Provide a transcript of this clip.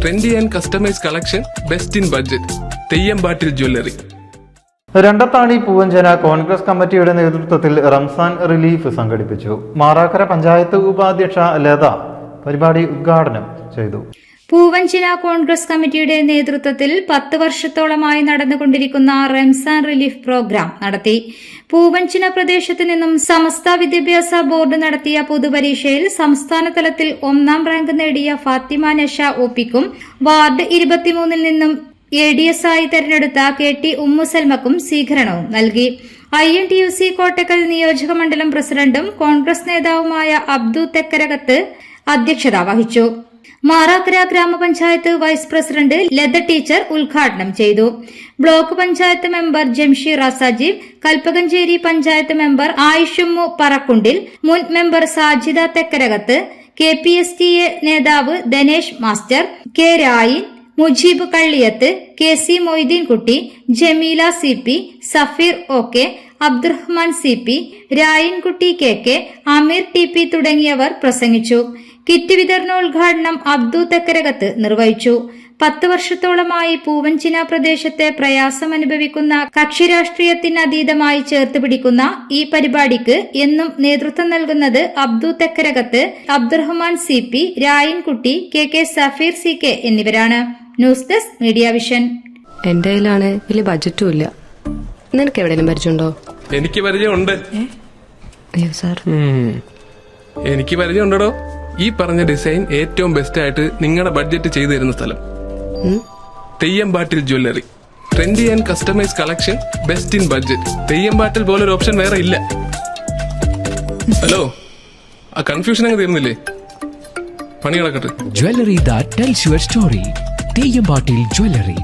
Trendy and customise collection, best in budget. Theyyampattil jewellery. Randathani Poovanchana Congress കമ്മിറ്റിയുടെ നേതൃത്വത്തിൽ Ramzan relief സംഘടിപ്പിച്ചു. മാറാക്കര പഞ്ചായത്ത് ഉപാധ്യക്ഷ ലത പരിപാടി ഉദ്ഘാടനം ചെയ്തു. പൂവഞ്ചിന കോൺഗ്രസ് കമ്മിറ്റിയുടെ നേതൃത്വത്തിൽ 10 വർഷത്തോളമായി നടന്നുകൊണ്ടിരിക്കുന്ന റംസാൻ റിലീഫ് പ്രോഗ്രാം നടത്തി. പൂവഞ്ചിന പ്രദേശത്തു നിന്നും സമസ്ത വിദ്യാഭ്യാസ ബോർഡ് നടത്തിയ പൊതുപരീക്ഷയിൽ സംസ്ഥാന തലത്തിൽ 1ാം റാങ്ക് നേടിയ ഫാത്തിമ നഷ ഒപിക്കും വാർഡ് 23 നിന്നും ADS ആയി തെരഞ്ഞെടുത്ത KT ഉമ്മുസൽമക്കും സ്വീകരണവും നൽകി. INTUC കോട്ടക്കൽ നിയോജക മണ്ഡലം പ്രസിഡന്റും കോൺഗ്രസ് നേതാവുമായ അബ്ദു തെക്കരകത്ത് അധ്യക്ഷത വഹിച്ചു. മാറാക്കര ഗ്രാമപഞ്ചായത്ത് വൈസ് പ്രസിഡന്റ് ലത ടീച്ചർ ഉദ്ഘാടനം ചെയ്തു. Block panchayat member Jamsheer Sajeev, Kalpakanchery panchayat member Ayishummu Parakkundil, മുൻ മെമ്പർ സാജിദ തെക്കരകത്ത്, KPSTA നേതാവ് Dhanesh master, K Rayin, Mujeeb Kalliyath, KC Moideenkutty, Jameela CP, Safeer OK, Abdurahman CP, Rayinkutty KK, Ameer TP തുടങ്ങിയവർ പ്രസംഗിച്ചു. കിറ്റ് വിതരണോദ്ഘാടനം അബ്ദു തെക്കരകത്ത് നിർവഹിച്ചു. 10 വർഷത്തോളമായി പൂവഞ്ചിന പ്രദേശത്തെ പ്രയാസമനുഭവിക്കുന്ന കക്ഷി രാഷ്ട്രീയത്തിനതീതമായി ചേർത്ത് പിടിക്കുന്ന ഈ പരിപാടിക്ക് എന്നും നേതൃത്വം നൽകുന്നത് Abdu Thekkarakath, Abdurahman CP, Rayinkutty KK, Safeer CK എന്നിവരാണ്. News desk media vision. എന്റെ കയ്യിലാണ് വലിയ ബഡ്ജറ്റും ഇല്ല. നിനക്ക് എവിടെയും പരിചയമുണ്ടോ? എനിക്ക് പരിചയമുണ്ട്. അയ്യോ സാർ, എനിക്ക് പരിചയമുണ്ടോ. ഈ പറഞ്ഞ ഡിസൈൻ ഏറ്റവും ബെസ്റ്റ് ആയിട്ട് നിങ്ങളുടെ ബഡ്ജറ്റ് ചെയ്തു തരുന്ന സ്ഥലം Theyyampattil jewellery. Trendy and customise collection, best in budget. Theyyampattil പോലൊരു ഓപ്ഷൻ വേറെ ഇല്ല. ഹലോ, ആ കൺഫ്യൂഷൻ അങ്ങ് തീർന്നില്ലേ? പണി നടക്കട്ടെ. Jewelry that tells your story. തെയ്യമ്പാട്ടിൽ jewellery.